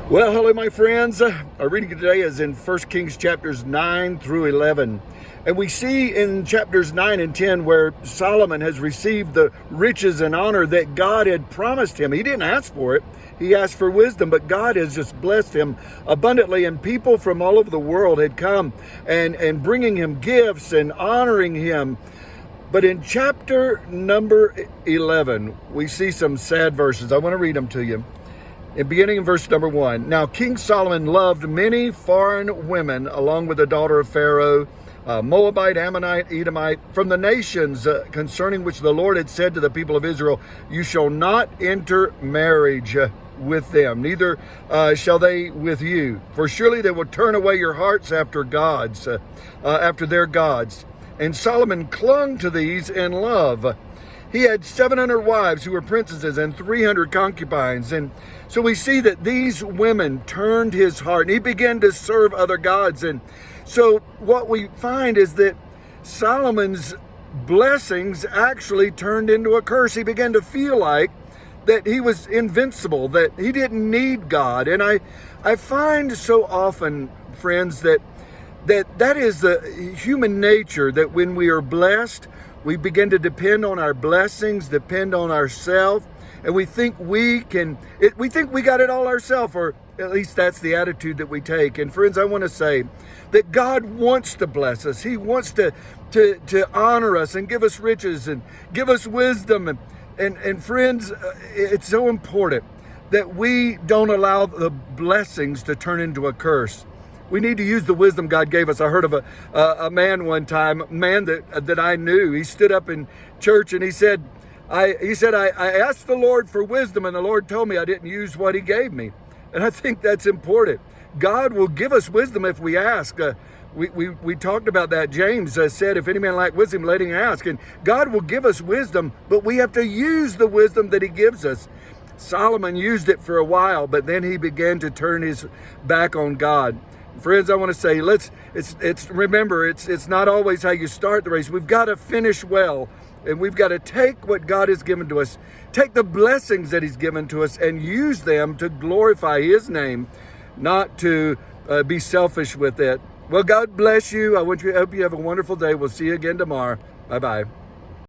Well, hello, my friends. Our reading today is in 1 Kings chapters 9 through 11. And we see in chapters 9 and 10 where Solomon has received the riches and honor that God had promised him. He didn't ask for it. He asked for wisdom, but God has just blessed him abundantly. And people from all over the world had come and bringing him gifts and honoring him. But in chapter number 11, we see some sad verses. I want to read them to you. Beginning in verse number 1. Now King Solomon loved many foreign women, along with the daughter of Pharaoh, Moabite, Ammonite, Edomite, from the nations concerning which the Lord had said to the people of Israel, you shall not enter marriage with them, neither shall they with you. For surely they will turn away your hearts after gods, after their gods. And Solomon clung to these in love. He had 700 wives who were princesses and 300 concubines. And so we see that these women turned his heart and he began to serve other gods. And so what we find is that Solomon's blessings actually turned into a curse. He began to feel like that he was invincible, that he didn't need God. And I find so often, friends, that is the human nature, that when we are blessed, we begin to depend on our blessings, depend on ourselves, and we think we got it all ourselves, or at least that's the attitude that we take. And friends, I want to say that God wants to bless us. He wants to honor us and give us riches and give us wisdom. And friends, it's so important that we don't allow the blessings to turn into a curse. We need to use the wisdom God gave us. I heard of a man one time, a man that I knew. He stood up in church and he said, I asked the Lord for wisdom, and the Lord told me I didn't use what he gave me. And I think that's important. God will give us wisdom if we ask. We talked about that. James said, if any man lack wisdom, let him ask. And God will give us wisdom, but we have to use the wisdom that he gives us. Solomon used it for a while, but then he began to turn his back on God. Friends, I want to say, remember, it's not always how you start the race. We've got to finish well, and we've got to take what God has given to us, take the blessings that he's given to us, and use them to glorify his name, not to be selfish with it. Well, God bless you. I hope you have a wonderful day. We'll see you again tomorrow. Bye-bye.